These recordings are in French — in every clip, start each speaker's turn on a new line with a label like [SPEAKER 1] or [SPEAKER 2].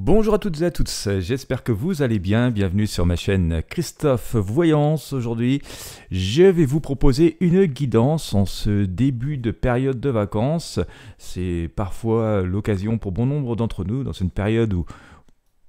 [SPEAKER 1] Bonjour à toutes et à tous, j'espère que vous allez bien, bienvenue sur ma chaîne Christophe Voyance. Aujourd'hui, je vais vous proposer une guidance en ce début de période de vacances. C'est parfois l'occasion pour bon nombre d'entre nous, dans une période où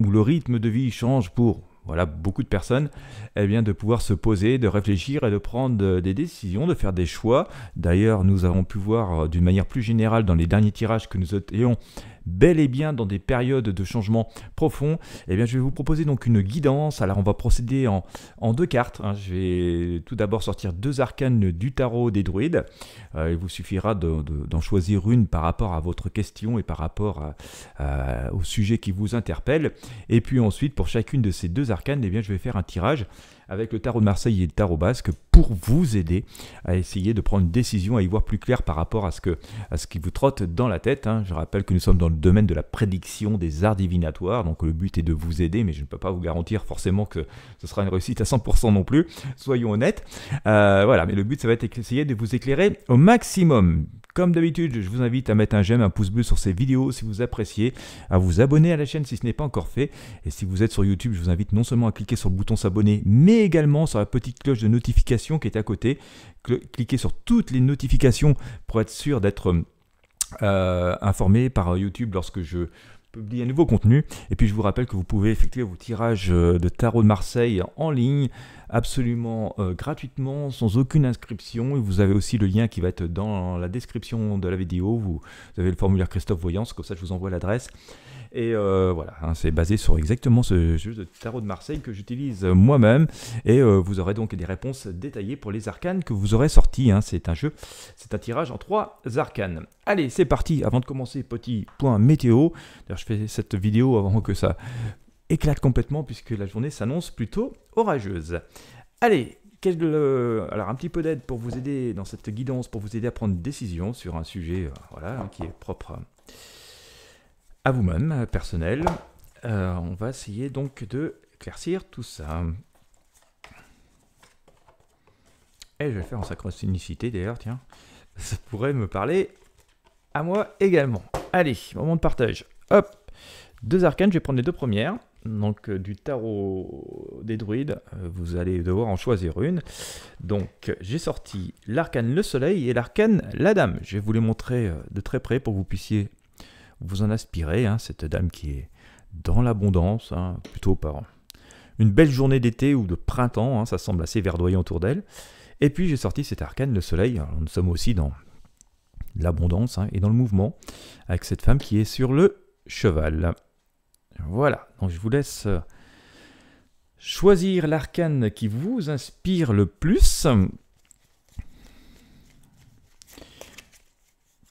[SPEAKER 1] le rythme de vie change pour beaucoup de personnes, eh bien, de pouvoir se poser, de réfléchir et de prendre des décisions, de faire des choix. D'ailleurs, nous avons pu voir d'une manière plus générale dans les derniers tirages que nous étions bel et bien dans des périodes de changement profond. Eh bien, je vais vous proposer donc une guidance. Alors, on va procéder en deux cartes. Je vais tout d'abord sortir deux arcanes du tarot des druides. Il vous suffira d'en choisir une par rapport à votre question et par rapport au sujet qui vous interpelle. Et puis ensuite, pour chacune de ces deux arcanes, eh bien, je vais faire un tirage avec le tarot de Marseille et le tarot basque pour vous aider à essayer de prendre une décision, à y voir plus clair par rapport à ce qui vous trotte dans la tête. Je rappelle que nous sommes dans le domaine de la prédiction des arts divinatoires, donc le but est de vous aider, mais je ne peux pas vous garantir forcément que ce sera une réussite à 100% non plus, soyons honnêtes. Mais le but, ça va être d'essayer de vous éclairer au maximum. Comme d'habitude, je vous invite à mettre un j'aime, un pouce bleu sur ces vidéos si vous appréciez, à vous abonner à la chaîne si ce n'est pas encore fait. Et si vous êtes sur YouTube, je vous invite non seulement à cliquer sur le bouton s'abonner, mais également sur la petite cloche de notification qui est à côté. Cliquez sur toutes les notifications pour être sûr d'être informé par YouTube lorsque je publie un nouveau contenu. Et puis je vous rappelle que vous pouvez effectuer vos tirages de tarot de Marseille en ligne absolument gratuitement, sans aucune inscription. Et vous avez aussi le lien qui va être dans la description de la vidéo. Vous avez le formulaire Christophe Voyance, comme ça je vous envoie l'adresse. Et c'est basé sur exactement ce jeu de tarot de Marseille que j'utilise moi-même. Et vous aurez donc des réponses détaillées pour les arcanes que vous aurez sorties. C'est un tirage en 3 arcanes. Allez, c'est parti. Avant de commencer, petit point météo. D'ailleurs, je fais cette vidéo avant que ça éclate complètement puisque la journée s'annonce plutôt orageuse. Allez, alors un petit peu d'aide pour vous aider dans cette guidance, pour vous aider à prendre une décision sur un sujet qui est propre à vous-même, personnel. On va essayer donc de éclaircir tout ça. Et je vais le faire en synchronicité d'ailleurs, tiens. Ça pourrait me parler à moi également. Allez, moment de partage. Hop, deux arcanes, je vais prendre les deux premières. Donc du tarot des druides, vous allez devoir en choisir une. Donc j'ai sorti l'arcane le soleil et l'arcane la dame. Je vais vous les montrer de très près pour que vous puissiez vous en aspirer, cette dame qui est dans l'abondance, plutôt par une belle journée d'été ou de printemps, ça semble assez verdoyant autour d'elle. Et puis j'ai sorti cet arcane, le soleil. Alors, nous sommes aussi dans l'abondance et dans le mouvement, avec cette femme qui est sur le cheval. Voilà, donc je vous laisse choisir l'arcane qui vous inspire le plus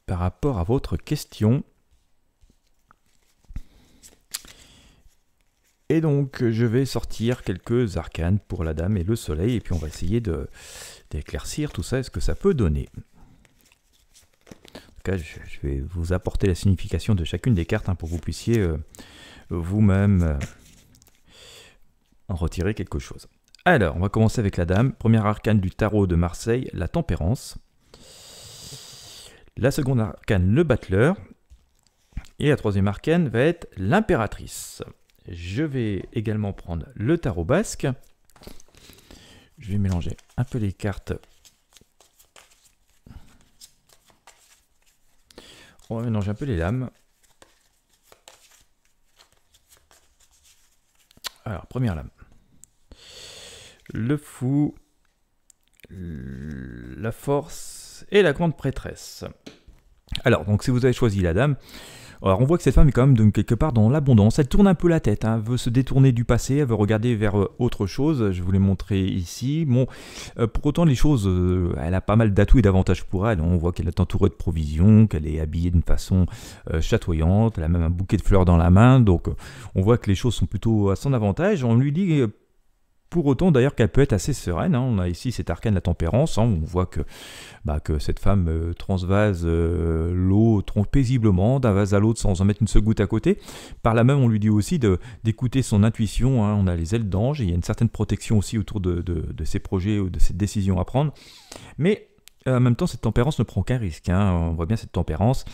[SPEAKER 1] par rapport à votre question. Et donc, je vais sortir quelques arcanes pour la dame et le soleil, et puis on va essayer d'éclaircir tout ça, est-ce que ça peut donner. En tout cas, je vais vous apporter la signification de chacune des cartes pour que vous puissiez vous-même en retirer quelque chose. Alors, on va commencer avec la dame. Première arcane du tarot de Marseille, la tempérance. La seconde arcane, le battleur. Et la troisième arcane va être l'impératrice. Je vais également prendre le tarot basque. Je vais mélanger un peu les cartes. On va mélanger un peu les lames. Alors, première lame. Le fou, la force et la grande prêtresse. Alors, donc si vous avez choisi la dame, alors on voit que cette femme est quand même quelque part dans l'abondance. Elle tourne un peu la tête, elle veut se détourner du passé, elle veut regarder vers autre chose. Je vous l'ai montré ici. Bon, pour autant, les choses, elle a pas mal d'atouts et d'avantages pour elle. On voit qu'elle est entourée de provisions, qu'elle est habillée d'une façon chatoyante. Elle a même un bouquet de fleurs dans la main. Donc, on voit que les choses sont plutôt à son avantage. On lui dit pour autant d'ailleurs qu'elle peut être assez sereine. On a ici cet arcane de la tempérance. On voit que cette femme transvase l'eau paisiblement d'un vase à l'autre sans en mettre une seule goutte à côté. Par là même, on lui dit aussi d'écouter son intuition. On a les ailes d'ange et il y a une certaine protection aussi autour de ses projets ou de ses décisions à prendre. Mais en même temps, cette tempérance ne prend qu'un risque, hein. On voit bien cette tempérance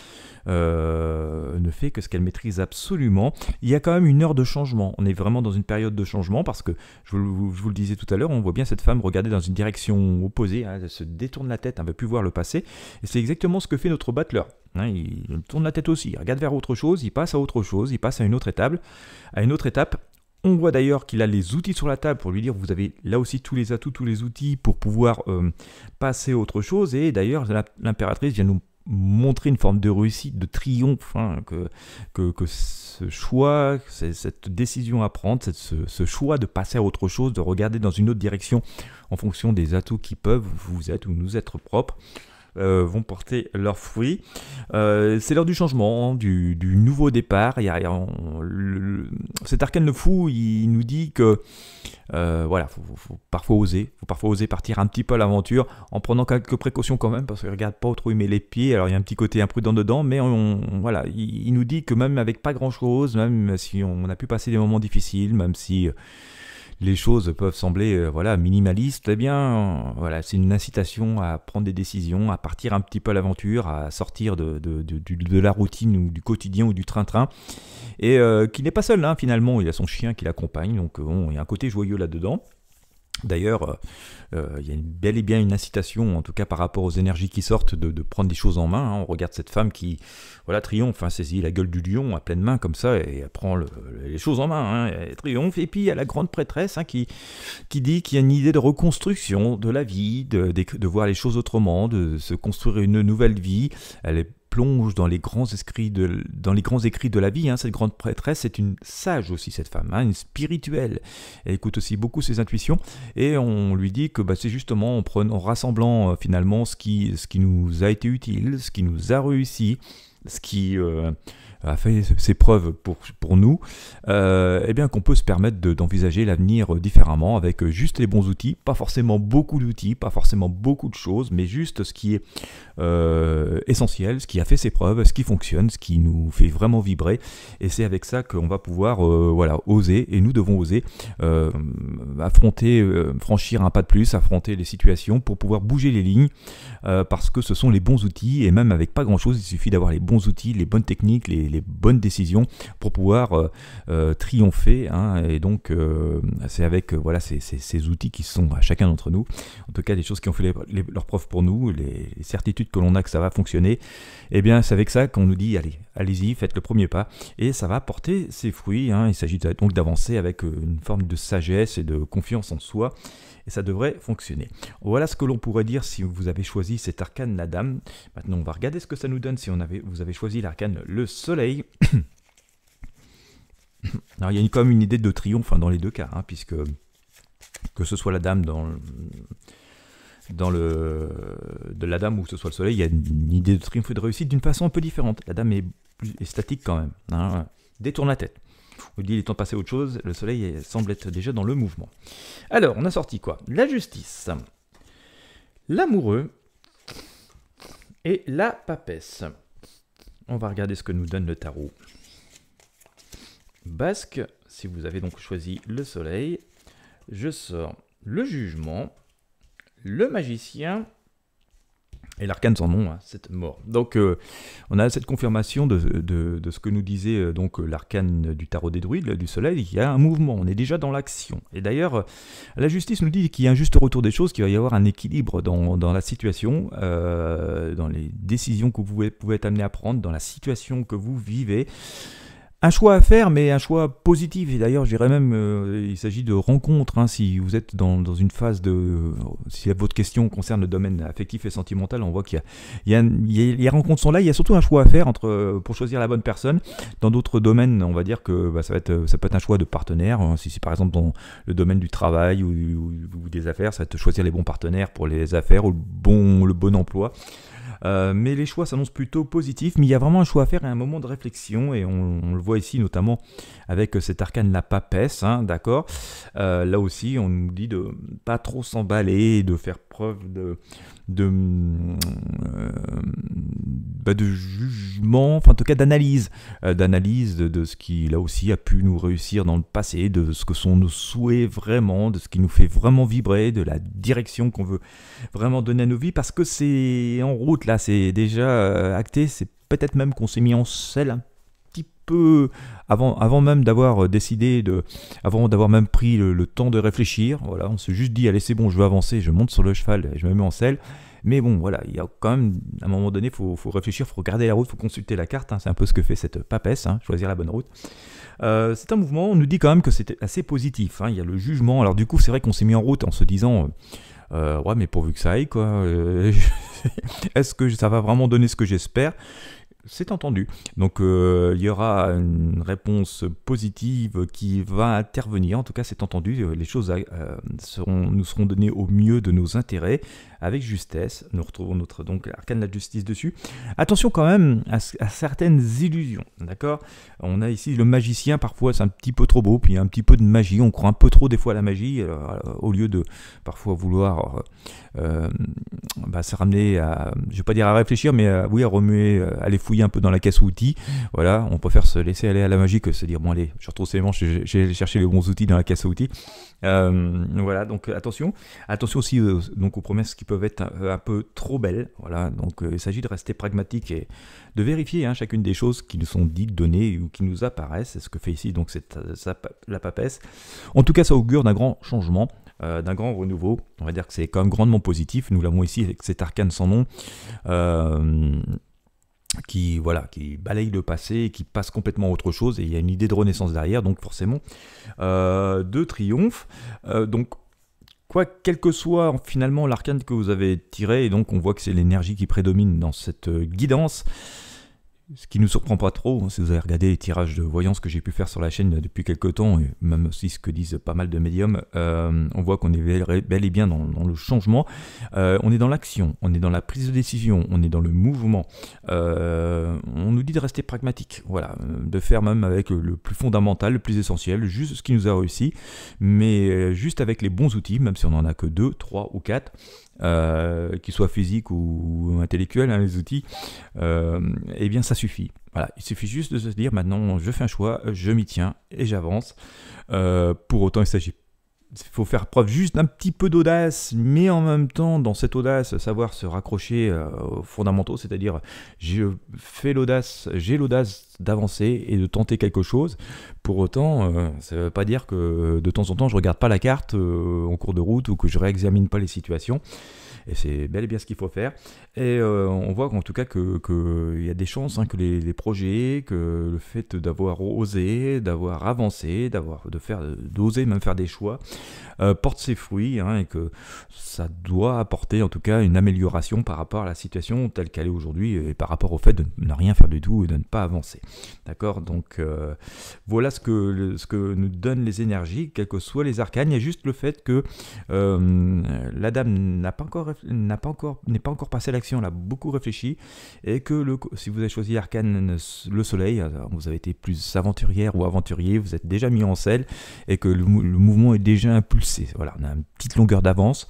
[SPEAKER 1] ne fait que ce qu'elle maîtrise absolument. Il y a quand même une heure de changement. On est vraiment dans une période de changement parce que, je vous le disais tout à l'heure, on voit bien cette femme regarder dans une direction opposée, hein. Elle se détourne la tête, elle ne veut plus voir le passé. Et c'est exactement ce que fait notre battleur. Hein, il tourne la tête aussi, il regarde vers autre chose, il passe à autre chose, il passe à une autre étape. On voit d'ailleurs qu'il a les outils sur la table pour lui dire vous avez là aussi tous les atouts, tous les outils pour pouvoir passer à autre chose. Et d'ailleurs l'impératrice vient nous montrer une forme de réussite, de triomphe, hein, que ce choix, cette décision à prendre, ce choix de passer à autre chose, de regarder dans une autre direction en fonction des atouts qui peuvent vous être ou nous être propres, vont porter leurs fruits. C'est l'heure du changement, du nouveau départ. Cet arcane le fou, il nous dit que voilà, faut parfois oser. Faut parfois oser partir un petit peu à l'aventure en prenant quelques précautions quand même, parce qu'il ne regarde pas trop où il met les pieds. Alors il y a un petit côté imprudent dedans, mais voilà, il nous dit que même avec pas grand chose, même si on a pu passer des moments difficiles, même si les choses peuvent sembler voilà, minimalistes, eh bien, voilà, c'est une incitation à prendre des décisions, à partir un petit peu à l'aventure, à sortir de la routine ou du quotidien ou du train-train, et qui n'est pas seul, hein, finalement, il a son chien qui l'accompagne, donc bon, il y a un côté joyeux là-dedans. D'ailleurs, il y a bel et bien une incitation, en tout cas par rapport aux énergies qui sortent, de prendre des choses en main, hein. On regarde cette femme qui voilà, triomphe, hein, saisit la gueule du lion à pleine main comme ça, et elle prend les choses en main, hein, elle triomphe. Et puis il y a la grande prêtresse, hein, qui dit qu'il y a une idée de reconstruction de la vie, de voir les choses autrement, de se construire une nouvelle vie. Elle plonge dans les grands écrits de la vie, hein. Cette grande prêtresse, c'est une sage aussi, cette femme, hein, une spirituelle. Elle écoute aussi beaucoup ses intuitions, et on lui dit que c'est justement en rassemblant finalement ce qui nous a été utile, ce qui nous a réussi, ce qui a fait ses preuves pour nous, eh bien qu'on peut se permettre d'envisager l'avenir différemment avec juste les bons outils, pas forcément beaucoup d'outils, pas forcément beaucoup de choses, mais juste ce qui est essentiel, ce qui a fait ses preuves, ce qui fonctionne, ce qui nous fait vraiment vibrer. Et c'est avec ça qu'on va pouvoir voilà, oser, et nous devons oser affronter, franchir un pas de plus, affronter les situations pour pouvoir bouger les lignes, parce que ce sont les bons outils, et même avec pas grand chose, il suffit d'avoir les bons outils, les bonnes techniques, les bonnes décisions pour pouvoir triompher, hein. Et donc c'est avec voilà, ces outils qui sont à chacun d'entre nous, en tout cas des choses qui ont fait leurs preuves pour nous, les certitudes que l'on a que ça va fonctionner, et bien c'est avec ça qu'on nous dit allez-y, faites le premier pas, et ça va porter ses fruits, hein. Il s'agit donc d'avancer avec une forme de sagesse et de confiance en soi, et ça devrait fonctionner. Voilà ce que l'on pourrait dire si vous avez choisi cet arcane, la dame. Maintenant, on va regarder ce que ça nous donne si vous avez choisi l'arcane, le soleil. Alors, il y a quand même une idée de triomphe, hein, dans les deux cas, hein, puisque que ce soit la dame de la dame ou que ce soit le soleil, il y a une idée de triomphe et de réussite d'une façon un peu différente. La dame est statique quand même, hein. Détourne la tête. On dit il est temps de passer à autre chose, le soleil semble être déjà dans le mouvement. Alors, on a sorti quoi? La justice, l'amoureux et la papesse. On va regarder ce que nous donne le tarot basque. Si vous avez donc choisi le soleil, je sors le jugement, le magicien et l'arcane sans nom, hein, cette mort. Donc on a cette confirmation de ce que nous disait donc l'arcane du tarot des druides, du soleil. Il y a un mouvement, on est déjà dans l'action. Et d'ailleurs, la justice nous dit qu'il y a un juste retour des choses, qu'il va y avoir un équilibre dans la situation, dans les décisions que vous pouvez être amené à prendre, dans la situation que vous vivez. Un choix à faire, mais un choix positif. Et d'ailleurs, je dirais même, il s'agit de rencontres, hein, si vous êtes dans une phase si votre question concerne le domaine affectif et sentimental, on voit qu'il y a les rencontres sont là. Il y a surtout un choix à faire pour choisir la bonne personne. Dans d'autres domaines, on va dire que ça peut être un choix de partenaire. Hein, si c'est par exemple dans le domaine du travail ou des affaires, ça va être choisir les bons partenaires pour les affaires ou le bon emploi. Mais les choix s'annoncent plutôt positifs, mais il y a vraiment un choix à faire et un moment de réflexion, et on le voit ici notamment avec cet arcane la papesse, hein, d'accord. Là aussi, on nous dit de pas trop s'emballer, de faire preuve de jugement, enfin en tout cas d'analyse de ce qui là aussi a pu nous réussir dans le passé, de ce que sont nos souhaits vraiment, de ce qui nous fait vraiment vibrer, de la direction qu'on veut vraiment donner à nos vies, parce que c'est en route là, c'est déjà acté, c'est peut-être même qu'on s'est mis en selle un petit peu avant même d'avoir décidé, avant d'avoir même pris le temps de réfléchir. Voilà, on s'est juste dit allez c'est bon, je veux avancer, je monte sur le cheval, je me mets en selle. Mais bon, voilà, il y a quand même, à un moment donné, il faut réfléchir, il faut regarder la route, il faut consulter la carte, hein, c'est un peu ce que fait cette papesse, hein, choisir la bonne route. C'est un mouvement, on nous dit quand même que c'était assez positif, hein, il y a le jugement, alors du coup c'est vrai qu'on s'est mis en route en se disant, ouais mais pourvu que ça aille, quoi, est-ce que ça va vraiment donner ce que j'espère ? C'est entendu. Donc il y aura une réponse positive qui va intervenir. En tout cas, c'est entendu. Les choses nous seront données au mieux de nos intérêts, avec justesse. Nous retrouvons notre donc arcane de la justice dessus. Attention quand même à certaines illusions. D'accord ? On a ici le magicien. Parfois, c'est un petit peu trop beau. Puis il y a un petit peu de magie. On croit un peu trop des fois à la magie, au lieu de parfois vouloir se ramener à, je vais pas dire à réfléchir, mais à remuer, aller fouiller un peu dans la caisse à outils. Voilà, on préfère se laisser aller à la magie que se dire bon allez, je retrousse les manches, j'ai cherché les bons outils dans la caisse à outils. Voilà, donc attention aussi donc aux promesses qui peuvent être un peu trop belles. Voilà, donc il s'agit de rester pragmatique et de vérifier chacune des choses qui nous sont dites, données ou qui nous apparaissent. C'est ce que fait ici donc la papesse. En tout cas, ça augure d'un grand changement. D'un grand renouveau, on va dire que c'est quand même grandement positif. Nous l'avons ici avec cet arcane sans nom qui balaye le passé et qui passe complètement à autre chose, et il y a une idée de renaissance derrière, donc forcément de triomphe. Donc quel que soit finalement l'arcane que vous avez tiré, et donc on voit que c'est l'énergie qui prédomine dans cette guidance. Ce qui ne nous surprend pas trop, si vous avez regardé les tirages de voyance que j'ai pu faire sur la chaîne depuis quelques temps, et même aussi ce que disent pas mal de médiums, on voit qu'on est bel et bien dans le changement, on est dans l'action, on est dans la prise de décision, on est dans le mouvement, on nous dit de rester pragmatique, voilà, de faire même avec le plus fondamental, le plus essentiel, juste ce qui nous a réussi, mais juste avec les bons outils, même si on n'en a que 2, 3 ou 4, qu'ils soient physiques ou intellectuels, les outils, eh bien ça suffit. Voilà, il suffit juste de se dire maintenant je fais un choix, je m'y tiens et j'avance. Pour autant, il faut faire preuve juste d'un petit peu d'audace, mais en même temps, dans cette audace, savoir se raccrocher aux fondamentaux, c'est-à-dire j'ai l'audace d'avancer et de tenter quelque chose. Pour autant, ça ne veut pas dire que de temps en temps, je ne regarde pas la carte en cours de route ou que je ne réexamine pas les situations. Et c'est bel et bien ce qu'il faut faire. Et on voit qu'en tout cas qu'il y a des chances que les projets, que le fait d'avoir osé, d'avoir avancé, d'oser même faire des choix, porte ses fruits, et que ça doit apporter en tout cas une amélioration par rapport à la situation telle qu'elle est aujourd'hui et par rapport au fait de ne rien faire du tout et de ne pas avancer. D'accord ? Donc voilà ce que nous donnent les énergies, quels que soient les arcanes. Il y a juste le fait que la dame n'est pas encore passée à l'action, elle a beaucoup réfléchi, et que si vous avez choisi l'arcane le soleil, vous avez été plus aventurière ou aventurier, vous êtes déjà mis en selle et que le mouvement est déjà impulsé. Voilà, on a une petite longueur d'avance.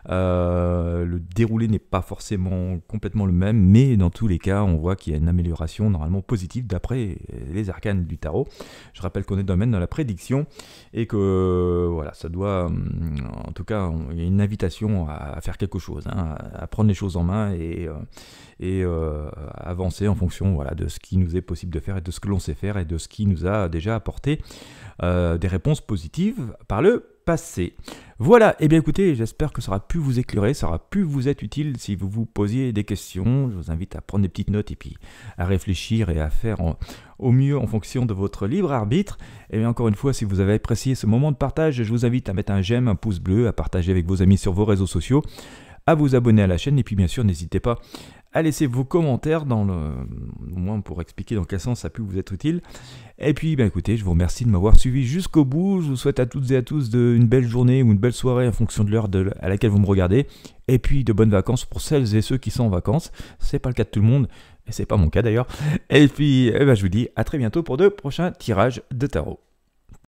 [SPEAKER 1] Le déroulé n'est pas forcément complètement le même, mais dans tous les cas, on voit qu'il y a une amélioration normalement positive d'après les arcanes du tarot. Je rappelle qu'on est dans la prédiction et que voilà, ça doit, en tout cas, il y a une invitation à faire quelque chose, à prendre les choses en main et avancer en fonction de ce qui nous est possible de faire et de ce que l'on sait faire et de ce qui nous a déjà apporté des réponses positives par le passé. Voilà, et bien écoutez, j'espère que ça aura pu vous éclairer, ça aura pu vous être utile si vous vous posiez des questions. Je vous invite à prendre des petites notes et puis à réfléchir et à faire au mieux en fonction de votre libre arbitre. Et bien encore une fois, si vous avez apprécié ce moment de partage, je vous invite à mettre un j'aime, un pouce bleu, à partager avec vos amis sur vos réseaux sociaux, à vous abonner à la chaîne et puis bien sûr n'hésitez pas à laisser vos commentaires au moins pour expliquer dans quel sens ça a pu vous être utile. Et puis écoutez, je vous remercie de m'avoir suivi jusqu'au bout. Je vous souhaite à toutes et à tous une belle journée ou une belle soirée en fonction de l'heure à laquelle vous me regardez. Et puis de bonnes vacances pour celles et ceux qui sont en vacances. C'est pas le cas de tout le monde, et c'est pas mon cas d'ailleurs. Et puis je vous dis à très bientôt pour de prochains tirages de tarot.